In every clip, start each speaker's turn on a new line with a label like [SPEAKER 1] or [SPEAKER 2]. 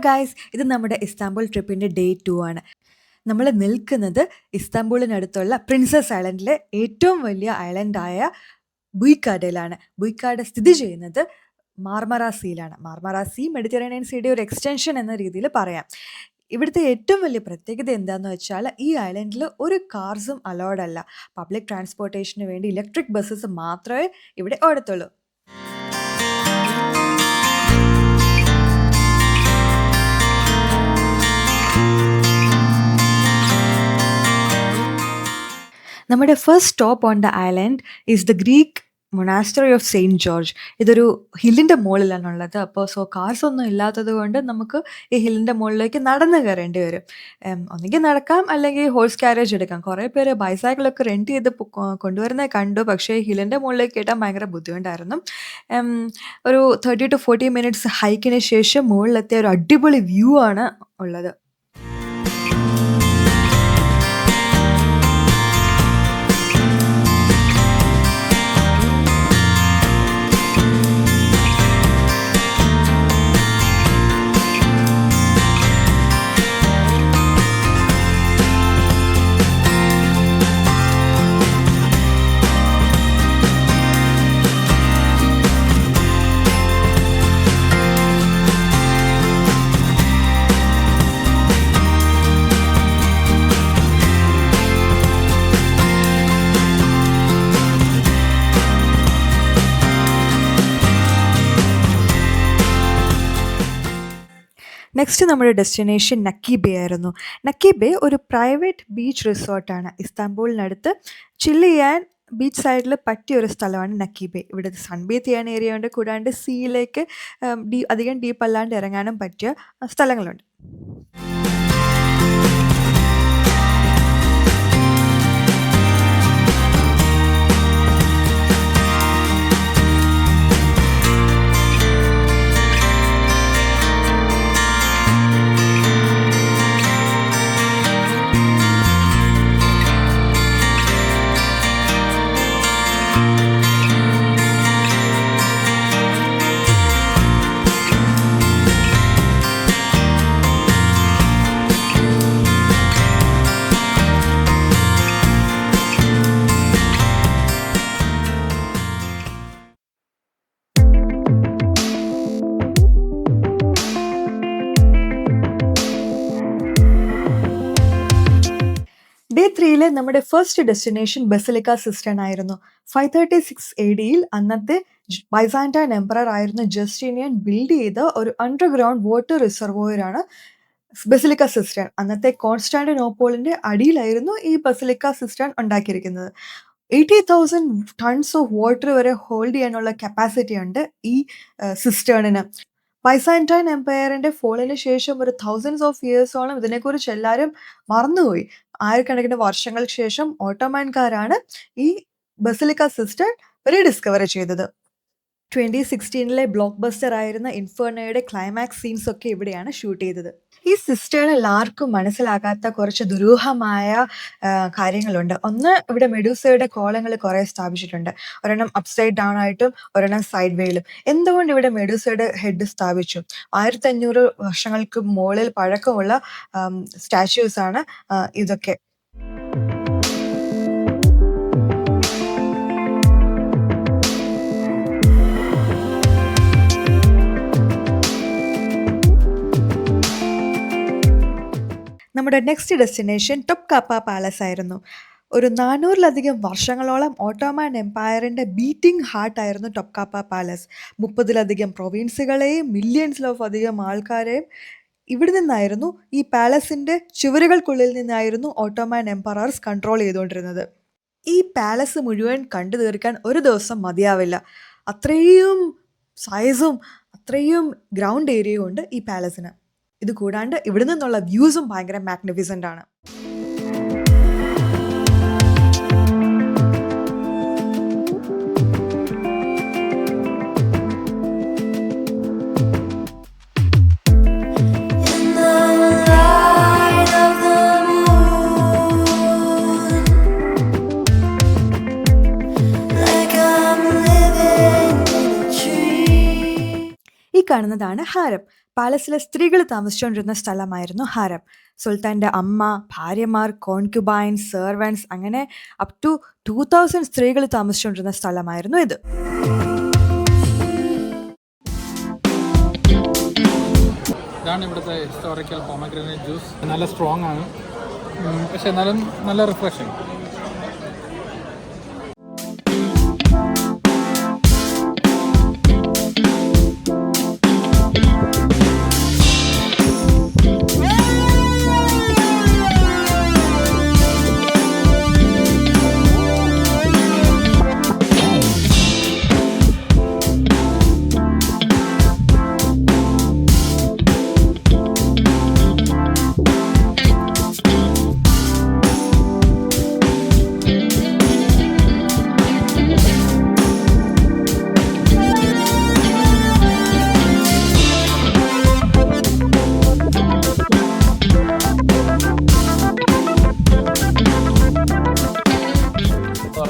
[SPEAKER 1] Guys, ഇത് നമ്മുടെ Istanbul ട്രിപ്പിൻ്റെ day 2 ആണ്. നമ്മൾ നിൽക്കുന്നത് ഇസ്താംബുളിനടുത്തുള്ള പ്രിൻസസ് ഐലൻഡിലെ ഏറ്റവും വലിയ ഐലൻഡായ ബുയ്ക്കാഡയിലാണ്. ബുയ്ക്കാഡ സ്ഥിതി ചെയ്യുന്നത് മാർമറ സീയിലാണ്. മാർമറ സീ മെഡിറ്ററേനിയൻ സീയുടെ ഒരു എക്സ്റ്റൻഷൻ എന്ന രീതിയിൽ പറയാം. ഇവിടുത്തെ ഏറ്റവും വലിയ പ്രത്യേകത എന്താണെന്ന് വെച്ചാൽ ഈ ഐലൻഡിൽ ഒരു കാർസും അലൗഡ് അല്ല. പബ്ലിക് ട്രാൻസ്പോർട്ടേഷന് വേണ്ടി ഇലക്ട്രിക് ബസ്സസ് മാത്രമേ ഇവിടെ ഓടത്തുള്ളൂ. നമ്മുടെ first stop on the island is the Greek monastery of saint George. ഇതൊരു ഹില്ലിൻ്റെ മുകളിലാണുള്ളത്. അപ്പോൾ കാർസ് ഒന്നും ഇല്ലാത്തത് കൊണ്ട് നമുക്ക് ഈ ഹില്ലിൻ്റെ മുകളിലേക്ക് നടന്ന് കയറേണ്ടി വരും. ഒന്നുകിൽ നടക്കാം, അല്ലെങ്കിൽ ഹോഴ്സ് ക്യാരേജ് എടുക്കാം. കുറേ പേര് ബൈസൈക്കിളൊക്കെ റെൻറ്റ് ചെയ്ത് കൊണ്ടുവരുന്നത് കണ്ടു. പക്ഷേ ഹില്ലിൻ്റെ മുകളിലേക്ക് കയറ്റാൻ ഭയങ്കര ബുദ്ധിമുട്ടായിരുന്നു. ഒരു 30 to 40 മിനിറ്റ്സ് ഹൈക്കിന് ശേഷം മുകളിലെത്തിയ ഒരു അടിപൊളി വ്യൂ ആണ് ഉള്ളത്. നെക്സ്റ്റ് നമ്മുടെ ഡെസ്റ്റിനേഷൻ നക്കി ബേ ആയിരുന്നു. നക്കി ബേ ഒരു പ്രൈവറ്റ് ബീച്ച് റിസോർട്ടാണ്. ഇസ്താംബൂളിനടുത്ത് ചില്ല് ചെയ്യാൻ ബീച്ച് സൈഡിൽ പറ്റിയൊരു സ്ഥലമാണ് നക്കി ബേ. ഇവിടെ സൺബേത്ത് ചെയ്യാൻ ഏരിയ ഉണ്ട്, കൂടാണ്ട് സീയിലേക്ക് അധികം ഡീപ്പ് അല്ലാണ്ട് ഇറങ്ങാനും പറ്റിയ സ്ഥലങ്ങളുണ്ട്. ഡേ 3 നമ്മുടെ ഫസ്റ്റ് ഡെസ്റ്റിനേഷൻ ബസിലിക്ക സിസ്റ്റേൺ ആയിരുന്നു. 536 AD അന്നത്തെ ബൈസാന്റൈൻ എംപറർ ആയിരുന്ന ജസ്റ്റീനിയൻ ബിൽഡ് ചെയ്ത ഒരു അണ്ടർഗ്രൗണ്ട് വാട്ടർ റിസർവോയറാണ് ബസിലിക്ക സിസ്റ്റേൺ. അന്നത്തെ കോൺസ്റ്റാന്റിനോപ്പിളിന്റെ അടിയിലായിരുന്നു ഈ ബസിലിക്ക സിസ്റ്റേൺ ഉണ്ടാക്കിയിരിക്കുന്നത്. 80,000 ടൺസ് ഓഫ് വാട്ടർ വരെ ഹോൾഡ് ചെയ്യാനുള്ള കപ്പാസിറ്റി ഉണ്ട് ഈ സിസ്റ്റേണിന്. ബൈസാന്റൈൻ എംപയറിന്റെ ഫോളിന് ശേഷം ഒരു thousands of yearsോളം ഇതിനെക്കുറിച്ച് എല്ലാവരും മറന്നുപോയി. ആയിരക്കണക്കിന് വർഷങ്ങൾക്ക് ശേഷം ഓട്ടോമാൻകാരാണ് ഈ ബസിലിക്ക സിസ്റ്റേൺ റീഡിസ്കവർ ചെയ്തത്. 2016 ബ്ലോക്ക് ബസ്റ്റർ ആയിരുന്ന ഇൻഫേർണോയുടെ ക്ലൈമാക്സ് സീൻസ് ഒക്കെ ഇവിടെയാണ് ഷൂട്ട് ചെയ്തത്. ഈ സിസ്റ്റേണിൽ ആർക്കും മനസ്സിലാകാത്ത കുറച്ച് ദുരൂഹമായ കാര്യങ്ങളുണ്ട്. ഒന്ന്, ഇവിടെ മെഡൂസയുടെ കോളങ്ങൾ കുറേ സ്ഥാപിച്ചിട്ടുണ്ട്. ഒരെണ്ണം അപ്സൈഡ് ഡൗൺ ആയിട്ടും ഒരെണ്ണം സൈഡ് വേയിലും. എന്തുകൊണ്ട് ഇവിടെ മെഡൂസയുടെ ഹെഡ് സ്ഥാപിച്ചു? 1500 വർഷങ്ങൾക്ക് മുകളിൽ പഴക്കമുള്ള സ്റ്റാച്യൂസ് ആണ് ഇതൊക്കെ. നമ്മുടെ നെക്സ്റ്റ് ഡെസ്റ്റിനേഷൻ ടൊപ്കാപ്പ പാലസ് ആയിരുന്നു. ഒരു 400-ലധികം വർഷങ്ങളോളം ഓട്ടോമാൻ എംപയറിൻ്റെ ബീറ്റിംഗ് ഹാർട്ടായിരുന്നു ടൊപ്കാപ്പ പാലസ്. 30-ലധികം പ്രൊവിൻസുകളെയും മില്യൺസിലധികം ആൾക്കാരെയും ഇവിടെ നിന്നായിരുന്നു, ഈ പാലസിൻ്റെ ചുവരുകൾക്കുള്ളിൽ നിന്നായിരുന്നു ഓട്ടോമാൻ എംപറേഴ്സ് കൺട്രോൾ ചെയ്തുകൊണ്ടിരുന്നത്. ഈ പാലസ് മുഴുവൻ കണ്ടു തീർക്കാൻ ഒരു ദിവസം മതിയാവില്ല. അത്രയും സൈസും അത്രയും ഗ്രൗണ്ട് ഏരിയയും ഉണ്ട് ഈ പാലസിന്. ഇത് കൂടാണ്ട് ഇവിടെ നിന്നുള്ള വ്യൂസും ഭയങ്കര മാഗ്നിഫിസൻ്റ് ആണ്. കാണുന്നതാണ് ഹാരം. പാലസിലെ സ്ത്രീകൾ താമസിച്ചുകൊണ്ടിരുന്ന സ്ഥലമായിരുന്നു ഹാരം. സുൽത്താന്റെ അമ്മ, ഭാര്യമാർ, കോൺക്യുബൈൻസ്, സെർവൻസ് അങ്ങനെ അപ് ടു 2000 സ്ത്രീകൾ താമസിച്ചുകൊണ്ടിരുന്ന സ്ഥലമായിരുന്നു ഇത്.
[SPEAKER 2] ഇതാണ് ഇവിടുത്തെ ഹിസ്റ്റോറിക്കൽ പോമഗ്രാനൈറ്റ് ജ്യൂസ്. നല്ല സ്ട്രോങ് ആണ്, പക്ഷെ എന്നാലും നല്ല റിഫ്രഷിങ്.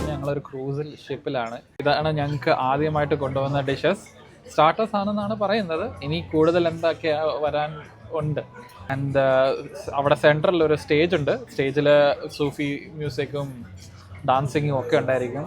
[SPEAKER 2] ഞങ്ങളൊരു ക്രൂസിൽ ഷിപ്പിലാണ്. ഇതാണ് ഞങ്ങൾക്ക് ആദ്യമായിട്ട് കൊണ്ടുവന്ന ഡിഷസ്. സ്റ്റാർട്ടേഴ്സ് ആണെന്നാണ് പറയുന്നത്. ഇനി കൂടുതൽ എന്തൊക്കെയാ വരാൻ ഉണ്ട്. ആൻഡ് അവിടെ സെൻട്രൽ ഒരു സ്റ്റേജ് ഉണ്ട്. സ്റ്റേജിൽ സൂഫി മ്യൂസിക്കും ഡാൻസിങ്ങും ഒക്കെ ഉണ്ടായിരിക്കും.